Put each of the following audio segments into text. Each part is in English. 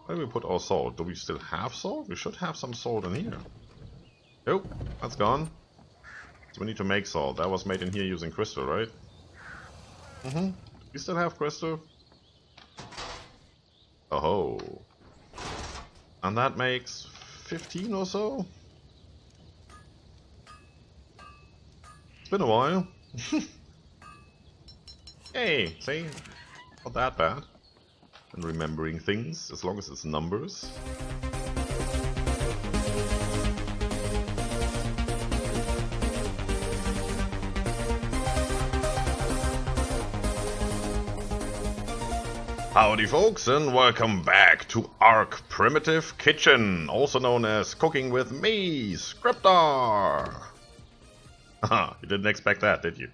Where do we put our salt? Do we still have salt? We should have some salt in here. Nope, that's gone. So we need to make salt. That was made in here using crystal, right? We still have crystal. Oh. And that makes 15 or so? It's been a while. Hey, see? Not that bad. And remembering things, as long as it's numbers. Howdy folks, and welcome back to ARK Primitive Kitchen, also known as Cooking with me, Scryptar! Haha, you didn't expect that, did you?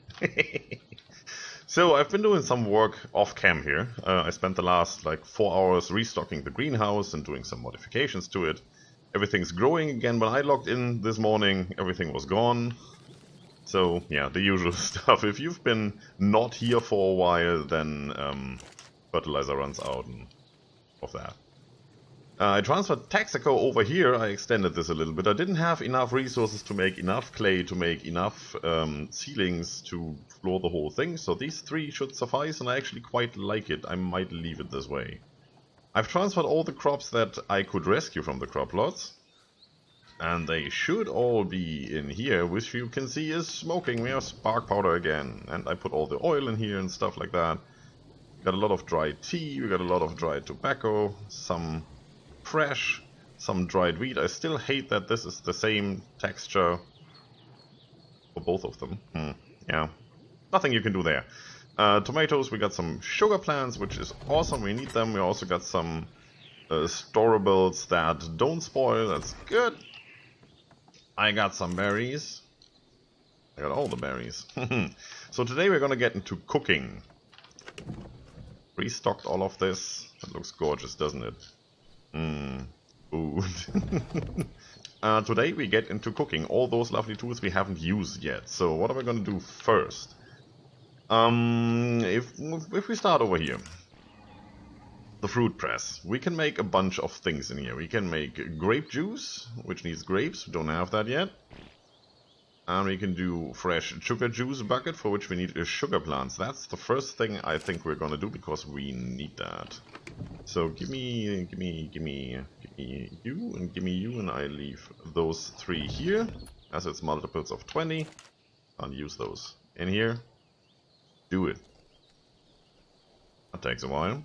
So, I've been doing some work off-cam here. I spent the last 4 hours restocking the greenhouse and doing some modifications to it. Everything's growing again. When I logged in this morning, everything was gone. So, yeah, the usual stuff. If you've been not here for a while, then fertilizer runs out and of that. I transferred Texaco over here. I extended this a little bit. I didn't have enough resources to make enough clay to make enough ceilings to floor the whole thing, so these 3 should suffice, and I actually quite like it. I might leave it this way. I've transferred all the crops that I could rescue from the crop lots, and they should all be in here, which you can see is smoking. We have spark powder again, and I put all the oil in here and stuff like that. We got a lot of dried tea, we got a lot of dried tobacco, some fresh, some dried wheat. I still hate that this is the same texture for both of them. Yeah, nothing you can do there. Tomatoes, we got some sugar plants, which is awesome, we need them. We also got some storables that don't spoil, that's good. I got some berries. I got all the berries. So today we're gonna get into cooking. Restocked all of this. That looks gorgeous, doesn't it? Food. Today we get into cooking. All those lovely tools we haven't used yet. So what are we going to do first? If we start over here, the fruit press, we can make a bunch of things in here. We can make grape juice, which needs grapes. We don't have that yet. And we can do fresh sugar juice bucket, for which we need sugar plants. That's the first thing I think we're gonna do, because we need that. So give me you, and give me you, and I leave those 3 here, as it's multiples of 20. I'll use those in here. Do it. That takes a while.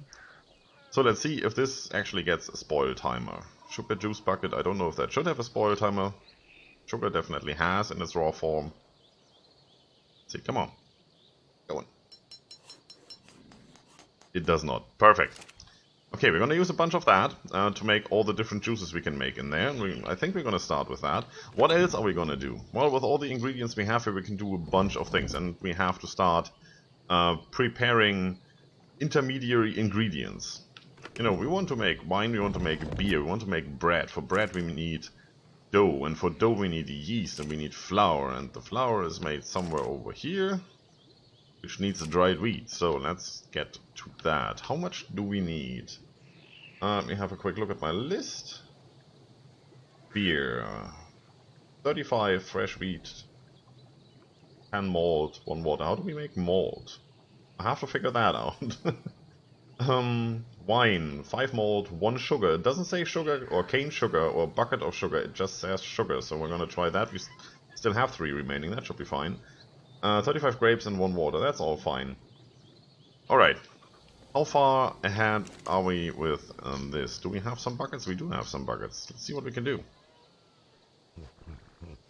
So let's see if this actually gets a spoil timer. Sugar juice bucket, I don't know if that should have a spoil timer. Sugar definitely has in its raw form. Let's see, come on. Go on. It does not. Perfect. Okay, we're going to use a bunch of that to make all the different juices we can make in there. I think we're going to start with that. What else are we going to do? Well, with all the ingredients we have here, we can do a bunch of things. And we have to start preparing intermediary ingredients. You know, we want to make wine, we want to make beer, we want to make bread. For bread we need dough, and for dough we need yeast, and we need flour, and the flour is made somewhere over here, which needs a dried wheat. So let's get to that. How much do we need? Let me have a quick look at my list. Beer, 35 fresh wheat, 10 malt, 1 water. How do we make malt? I have to figure that out. Wine, 5 malt, 1 sugar. It doesn't say sugar or cane sugar or bucket of sugar, it just says sugar, so we're gonna try that. We still have 3 remaining, that should be fine. 35 grapes and 1 water, that's all fine. Alright, how far ahead are we with this? Do we have some buckets? We do have some buckets. Let's see what we can do.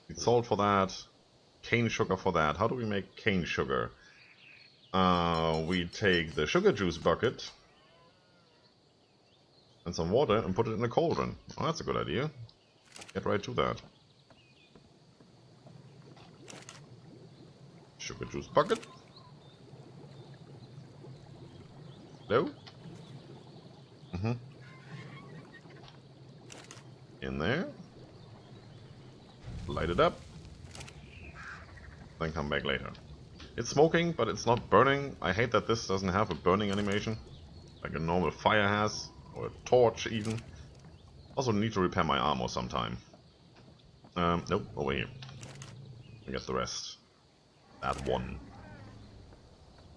Need salt for that, cane sugar for that. How do we make cane sugar? We take the sugar juice bucket and some water and put it in a cauldron. Oh, that's a good idea. Get right to that. Sugar juice bucket. Hello? In there. Light it up. Then come back later. It's smoking, but it's not burning. I hate that this doesn't have a burning animation like a normal fire has. Or a torch even. Also need to repair my armor sometime. Nope, over here. I get the rest. That one.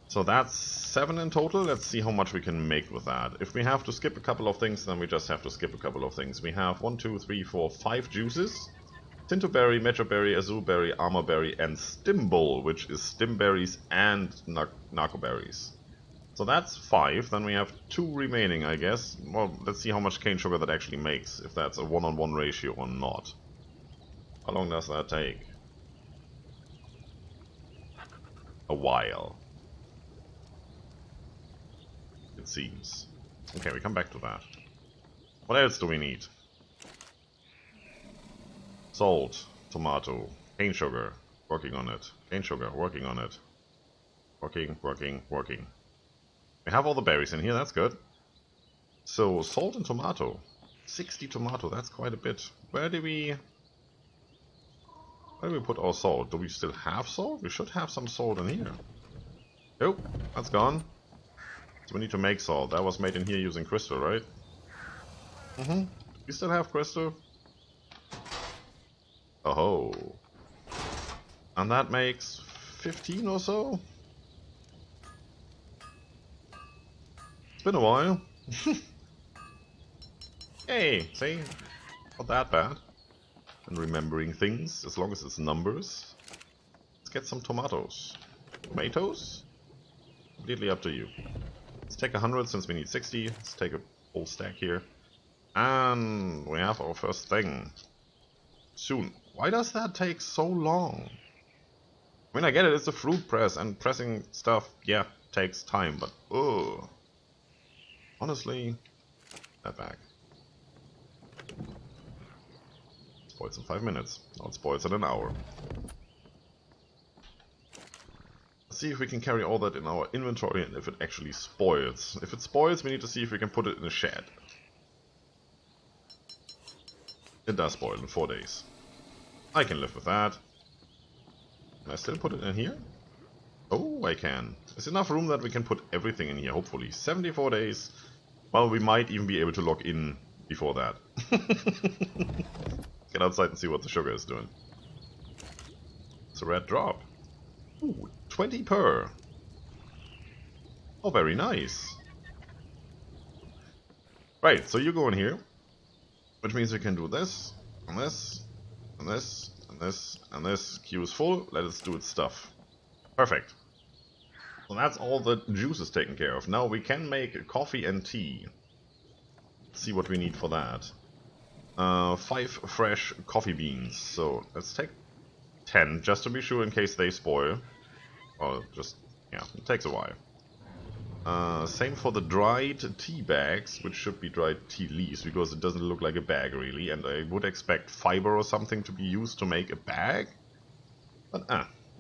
So that's 7 in total. Let's see how much we can make with that. If we have to skip a couple of things, then we just have to skip a couple of things. We have 1, 2, 3, 4, 5 juices. Tintoberry, Metroberry, Azulberry, Armorberry, and Stimble, which is Stimberries and Narcoberries. So that's 5. Then we have 2 remaining, I guess. Well, let's see how much cane sugar that actually makes, if that's a 1-on-1 ratio or not. How long does that take? A while. It seems. Okay, we come back to that. What else do we need? Salt, tomato, cane sugar, working on it. Cane sugar, working on it. Working. We have all the berries in here, that's good. So, salt and tomato. 60 tomato, that's quite a bit. Where do we put our salt? Do we still have salt? We should have some salt in here. Nope, that's gone. So we need to make salt. That was made in here using crystal, right? We still have crystal. Oh. And that makes 15 or so? It's been a while. Hey, see? Not that bad. And remembering things, as long as it's numbers. Let's get some tomatoes. Tomatoes? Completely up to you. Let's take 100 since we need 60. Let's take a whole stack here. And we have our first thing. Soon. Why does that take so long? I mean, I get it, it's a fruit press, and pressing stuff, yeah, takes time, but honestly, that back. Spoils in 5 minutes. Now it spoils in an hour. Let's see if we can carry all that in our inventory and if it actually spoils. If it spoils, we need to see if we can put it in a shed. It does spoil in 4 days. I can live with that. Can I still put it in here? Oh, I can. There's enough room that we can put everything in here, hopefully. 74 days. Well, we might even be able to log in before that. Get outside and see what the sugar is doing. It's a red drop. Ooh, 20 per. Oh, very nice. Right, so you go in here. Which means we can do this, and this, and this, and this, and this. Queue is full, let it do its stuff. Perfect. So that's all the juices taken care of. Now we can make coffee and tea. Let's see what we need for that. 5 fresh coffee beans. So let's take 10, just to be sure in case they spoil. Or just, yeah, it takes a while. Same for the dried tea bags, which should be dried tea leaves, because it doesn't look like a bag really, and I would expect fiber or something to be used to make a bag. But,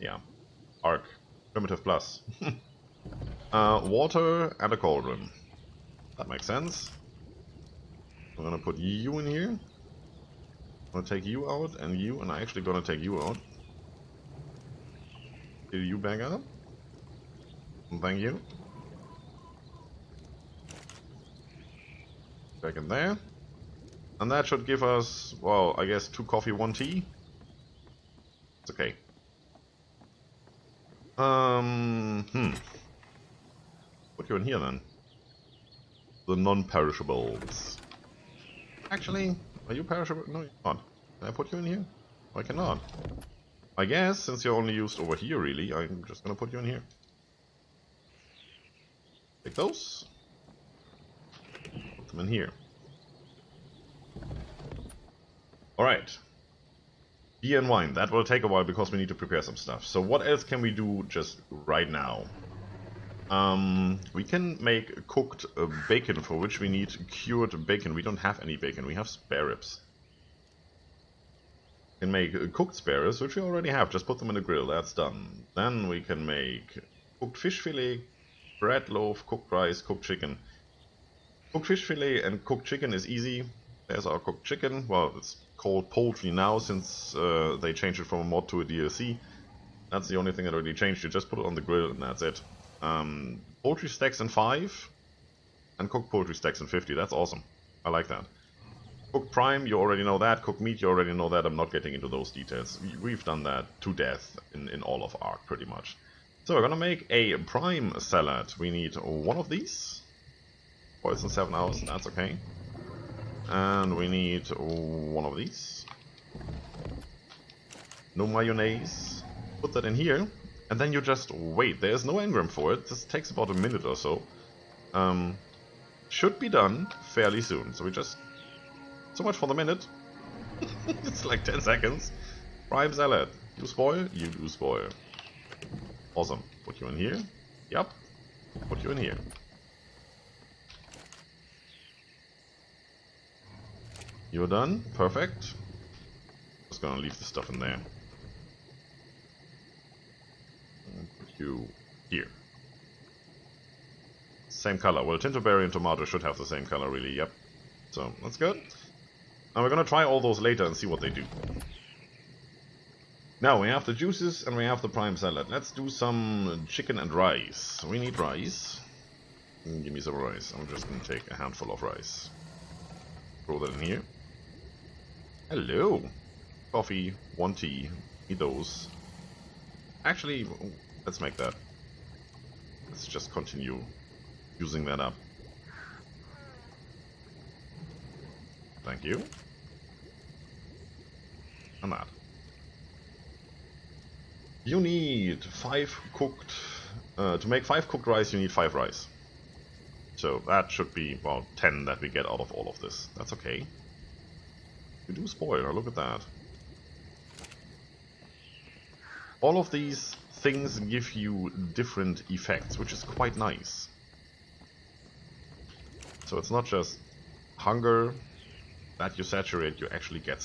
yeah. ARK. Primitive Plus. Water and a cauldron. That makes sense. I'm gonna put you in here. I'm gonna take you out, and you, and I'm actually gonna take you out. Fill you back up. Thank you. Back in there. And that should give us, well, I guess 2 coffee, 1 tea. It's okay. Put you in here then. The non-perishables. Actually, are you perishable? No, you're not. Can I put you in here? I cannot. I guess, since you're only used over here really, I'm just gonna put you in here. Take those. Put them in here. Alright. Beer and wine. That will take a while because we need to prepare some stuff. So what else can we do just right now? We can make cooked bacon, for which we need cured bacon. We don't have any bacon, we have spare ribs. We can make cooked spare ribs, which we already have. Just put them in the grill, that's done. Then we can make cooked fish fillet, bread loaf, cooked rice, cooked chicken. Cooked fish fillet and cooked chicken is easy. There's our cooked chicken. Well, it's called poultry now since they changed it from a mod to a DLC. That's the only thing that really changed. You just put it on the grill and that's it. Poultry stacks in 5. And cooked poultry stacks in 50. That's awesome. I like that. Cooked prime, you already know that. Cooked meat, you already know that. I'm not getting into those details. We've done that to death in all of ARK, pretty much. So we're gonna make a prime salad. We need one of these. Boils in 7 hours, that's okay. And we need one of these. No mayonnaise. Put that in here. And then you just wait. There's no engram for it. This takes about a minute or so. Should be done fairly soon. So we just... So much for the minute. It's like 10 seconds. Prime salad. You spoil? You do spoil. Awesome. Put you in here. Yep. Put you in here. You're done. Perfect. Just gonna leave the stuff in there. And put you here. Same color. Well, Tintoberry and tomato should have the same color, really. Yep. So that's good. And we're gonna try all those later and see what they do. Now we have the juices and we have the prime salad. Let's do some chicken and rice. We need rice. Give me some rice. I'm just gonna take a handful of rice. Throw that in here. Hello. Coffee, 1 tea. Need those. Actually, let's make that. Let's just continue using that up. Thank you. And that. You need 5 cooked... to make 5 cooked rice, you need 5 rice. So that should be about 10 that we get out of all of this. That's okay. We do spoil, look at that. All of these things give you different effects, which is quite nice. So it's not just hunger that you saturate, you actually get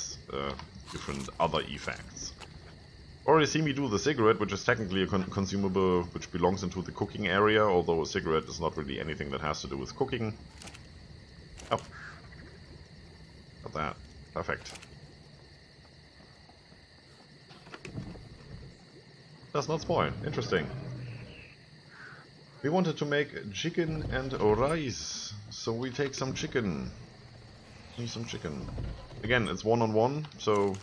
different other effects. Already see me do the cigarette, which is technically a consumable which belongs into the cooking area, although a cigarette is not really anything that has to do with cooking. Oh. Got that. Perfect. Does not spoil. Interesting. We wanted to make chicken and rice, so we take some chicken. Need some chicken. Again, it's 1-on-1, so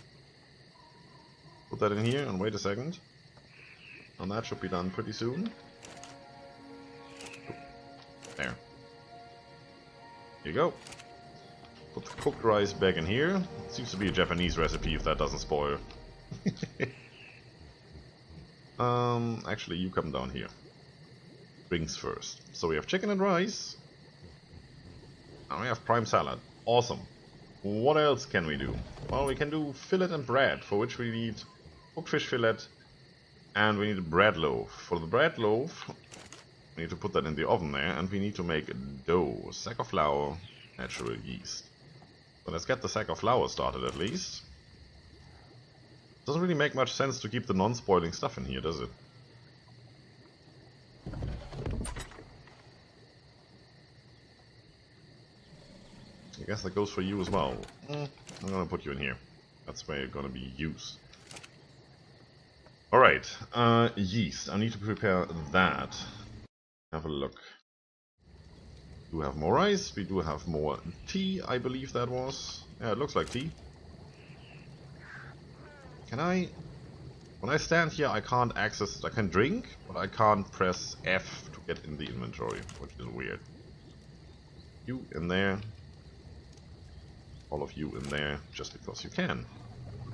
put that in here and wait a second. And that should be done pretty soon. There. Here you go. Put the cooked rice back in here. It seems to be a Japanese recipe if that doesn't spoil. Actually, you come down here. Drinks first. So we have chicken and rice. And we have prime salad. Awesome. What else can we do? Well, we can do fillet and bread, for which we need cooked fish fillet. And we need a bread loaf. For the bread loaf, we need to put that in the oven there. And we need to make dough. A sack of flour, natural yeast. So let's get the sack of flour started at least. Doesn't really make much sense to keep the non-spoiling stuff in here, does it? I guess that goes for you as well. I'm gonna put you in here. That's where you're gonna be used. Alright, yeast. I need to prepare that. Have a look. We do have more rice, we do have more tea, I believe that was. Yeah, it looks like tea. Can I... When I stand here, I can't access it. I can drink, but I can't press F to get in the inventory, which is weird. You in there. All of you in there, just because you can.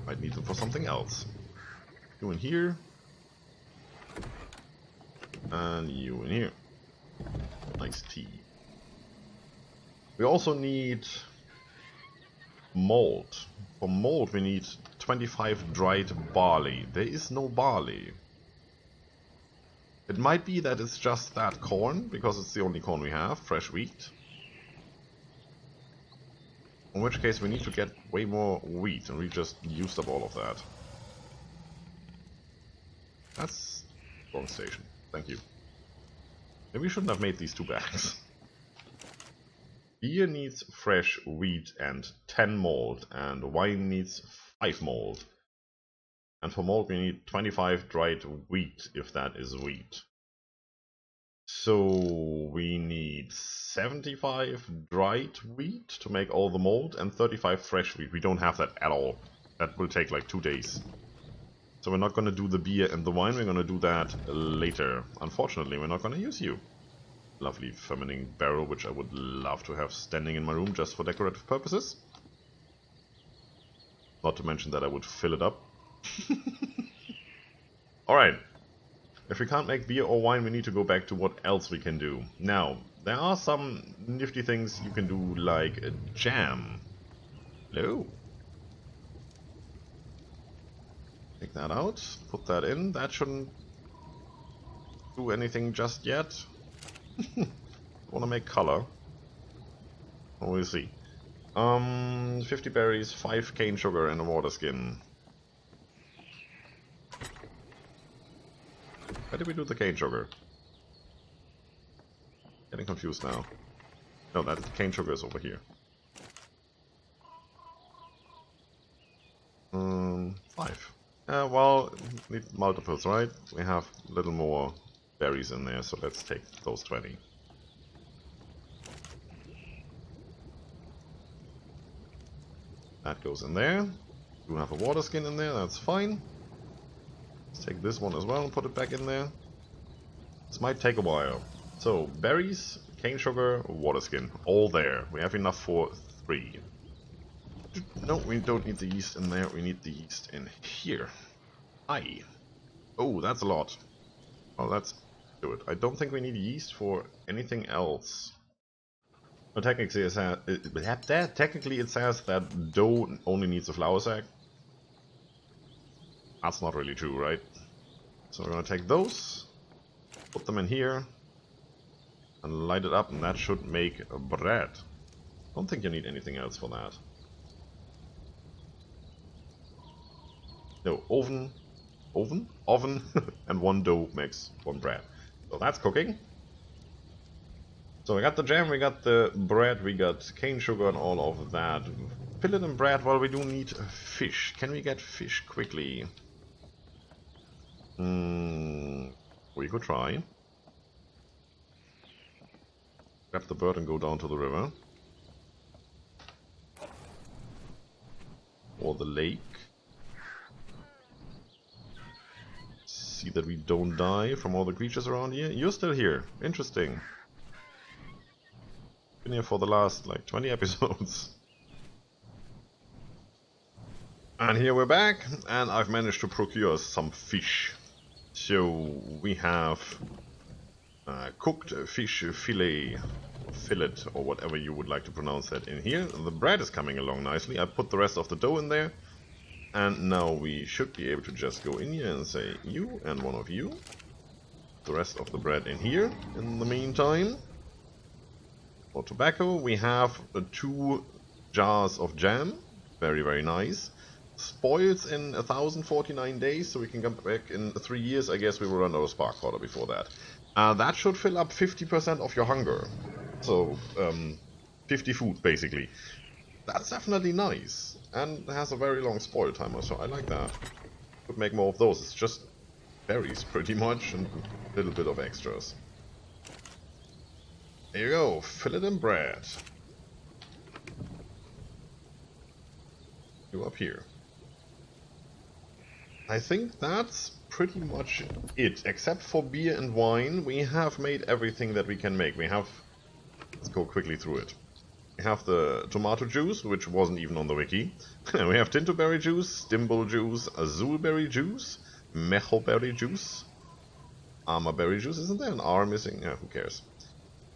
Might need them for something else. You in here. And you in here. Nice tea. We also need malt. For malt we need 25 dried barley. There is no barley. It might be that it's just that corn, because it's the only corn we have, fresh wheat. In which case we need to get way more wheat, and we just used up all of that. That's wrong station. Thank you. Maybe we shouldn't have made these 2 bags. Beer needs fresh wheat and 10 malt, and wine needs 5 malt. And for malt we need 25 dried wheat, if that is wheat. So we need 75 dried wheat to make all the mold and 35 fresh wheat. We don't have that at all. That will take like 2 days. So we're not going to do the beer and the wine, we're going to do that later. Unfortunately, we're not going to use you. Lovely fermenting barrel, which I would love to have standing in my room just for decorative purposes. Not to mention that I would fill it up. Alright. If we can't make beer or wine, we need to go back to what else we can do. Now, there are some nifty things you can do, like a jam. Hello. Take that out, put that in. That shouldn't do anything just yet. Want to make color. Oh, we'll see. 50 berries, 5 cane sugar, and a water skin. Where did we do the cane sugar? Getting confused now. No, that cane sugar is over here. 5. Well, we need multiples, right? We have a little more berries in there, so let's take those 20. That goes in there. We have a water skin in there, that's fine. Let's take this one as well and put it back in there. This might take a while. So, berries, cane sugar, water skin, all there. We have enough for 3. No, we don't need the yeast in there, we need the yeast in here. Aye. Oh, that's a lot. Well, let's do it. I don't think we need yeast for anything else. Well, technically it says that dough only needs a flour sack. That's not really true, right? So we're gonna take those, put them in here, and light it up, and that should make bread. Don't think you need anything else for that. No, oven, and 1 dough makes 1 bread. So that's cooking. So we got the jam, we got the bread, we got cane sugar and all of that. Fillet and bread, well, we do need fish. Can we get fish quickly? We could try. Grab the bird and go down to the river. Or the lake. See that we don't die from all the creatures around here. You're still here. Interesting. Been here for the last like 20 episodes. And here we're back, and I've managed to procure some fish. So we have cooked fish fillet, or whatever you would like to pronounce that in here. The bread is coming along nicely. I put the rest of the dough in there. And now we should be able to just go in here and say you and one of you. The rest of the bread in here in the meantime. For tobacco we have 2 jars of jam. Very, very nice. Spoils in 1049 days, so we can come back in 3 years. I guess we will run out of spark water before that. That should fill up 50% of your hunger. So 50 food basically. That's definitely nice, and has a very long spoil timer, so I like that. Could make more of those. It's just berries, pretty much, and a little bit of extras. There you go, fillet and bread. You up here. I think that's pretty much it. Except for beer and wine, we have made everything that we can make. We have... Let's go quickly through it. We have the tomato juice, which wasn't even on the wiki. We have tintoberry juice, stimble juice, azulberry juice, mechelberry juice, armorberry juice. Isn't there an R missing? Yeah, who cares?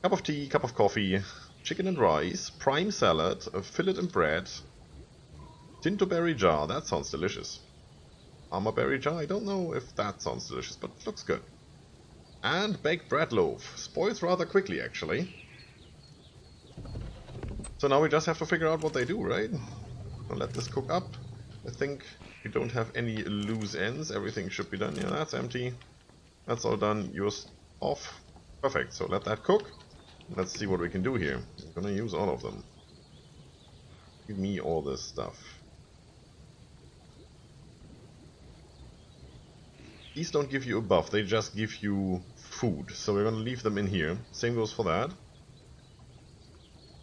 Cup of tea, cup of coffee, chicken and rice, prime salad, a fillet and bread, tintoberry jar. That sounds delicious. Armorberry jar. I don't know if that sounds delicious, but it looks good. And baked bread loaf. Spoils rather quickly, actually. So now we just have to figure out what they do, right? I'll let this cook up. I think we don't have any loose ends. Everything should be done. Yeah, that's empty. That's all done. Yours off. Perfect. So let that cook. Let's see what we can do here. I'm gonna use all of them. Give me all this stuff. These don't give you a buff, they just give you food. So we're gonna leave them in here. Same goes for that.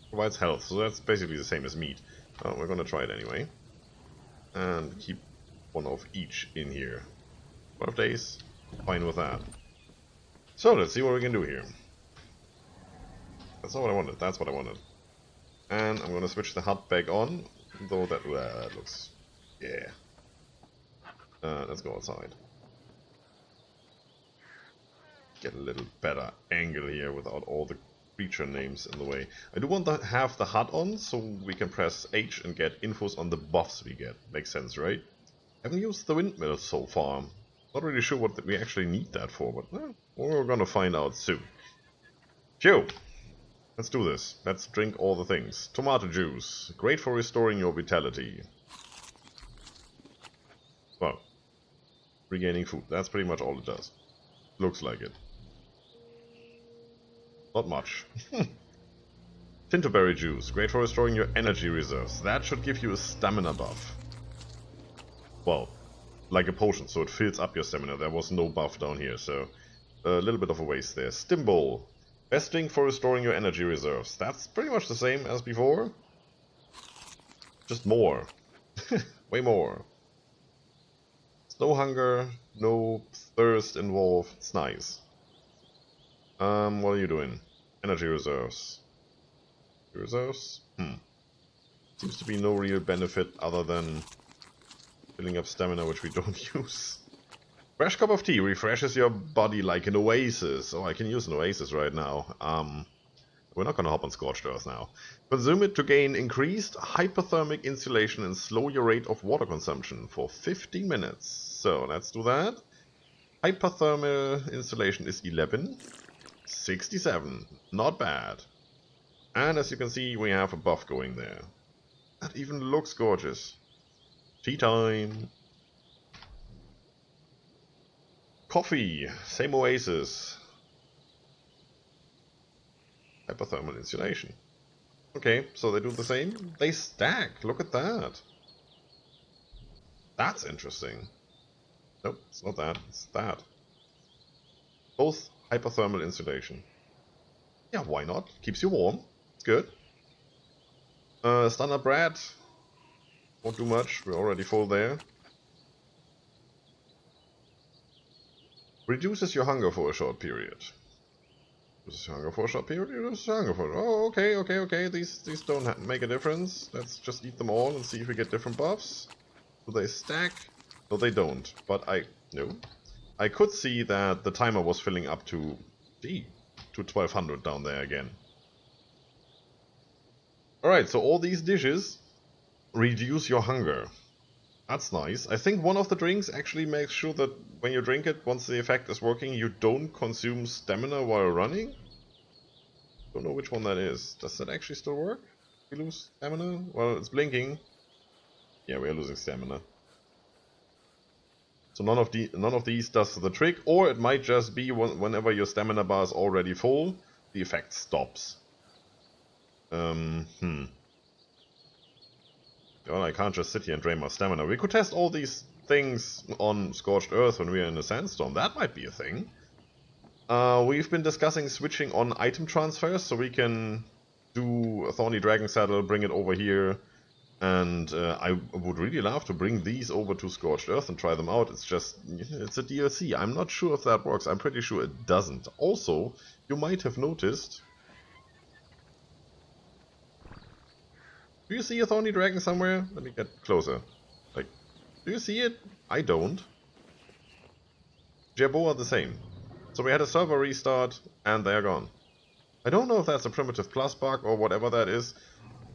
Provides health, so that's basically the same as meat. We're gonna try it anyway. And keep one of each in here. 12 days, fine with that. So let's see what we can do here. That's not what I wanted, that's what I wanted. And I'm gonna switch the hut back on, though that looks... yeah. Let's go outside. Get a little better angle here without all the creature names in the way. I do want to have the hut on, so we can press H and get infos on the buffs we get. Makes sense, right? Haven't used the windmill so far. Not really sure what we actually need that for, but we're gonna find out soon. Phew! Let's do this. Let's drink all the things. Tomato juice. Great for restoring your vitality. Well, regaining food. That's pretty much all it does. Looks like it. Not much. Tintoberry juice. Great for restoring your energy reserves. That should give you a stamina buff. Well, like a potion, so it fills up your stamina. There was no buff down here, so a little bit of a waste there. Stimble. Best drink for restoring your energy reserves. That's pretty much the same as before. Just more. Way more. No hunger, no thirst involved. It's nice. What are you doing? Energy reserves. Reserves? Seems to be no real benefit other than filling up stamina, which we don't use. Fresh cup of tea refreshes your body like an oasis. Oh, I can use an oasis right now. We're not gonna hop on Scorched Earth now. Consume it to gain increased hypothermic insulation and slow your rate of water consumption for 15 minutes. So, let's do that. Hypothermal insulation is 11. 67. Not bad. And as you can see, we have a buff going there. That even looks gorgeous. Tea time. Coffee. Same oasis. Hypothermal insulation. Okay, so they do the same. They stack. Look at that. That's interesting. Nope, it's not that. It's that. Both hypothermal insulation. Yeah, why not? Keeps you warm. It's good. Standard bread. Won't do much. We're already full there. Reduces your hunger for a short period. Reduces your hunger for a short period. Reduces your hunger for... oh, okay. These don't make a difference. Let's just eat them all and see if we get different buffs. Do they stack? No, they don't. But no. I could see that the timer was filling up to 1200 down there again. Alright, so all these dishes reduce your hunger. That's nice. I think one of the drinks actually makes sure that when you drink it, once the effect is working, you don't consume stamina while running. Don't know which one that is. Does that actually still work? We lose stamina? Well, it's blinking. Yeah, we are losing stamina. So none of these does the trick, or it might just be whenever your stamina bar is already full, the effect stops. Well, I can't just sit here and drain my stamina. We could test all these things on Scorched Earth when we are in a sandstorm. That might be a thing. We've been discussing switching on item transfers, so we can do a Thorny Dragon Saddle, bring it over here. And I would really love to bring these over to Scorched Earth and try them out. It's just, it's a DLC. I'm not sure if that works. I'm pretty sure it doesn't. Also, you might have noticed... do you see a Thorny Dragon somewhere? Let me get closer. Like, do you see it? I don't. Jerboa are the same. So we had a server restart, and they're gone. I don't know if that's a Primitive Plus bug or whatever that is.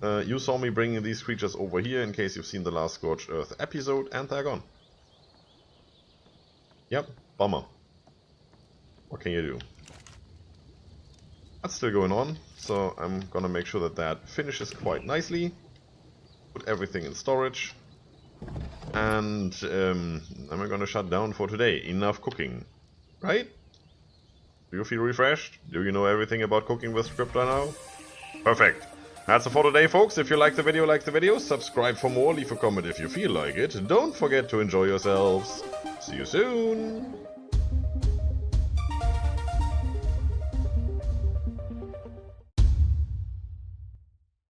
You saw me bringing these creatures over here in case you've seen the last Scorched Earth episode, and they're gone. Yep, bummer. What can you do? That's still going on, so I'm gonna make sure that that finishes quite nicely. Put everything in storage. And I'm gonna shut down for today. Enough cooking. Right? Do you feel refreshed? Do you know everything about cooking with Scryptar now? Perfect. That's it for today, folks. If you like the video, subscribe for more, leave a comment if you feel like it. Don't forget to enjoy yourselves. See you soon!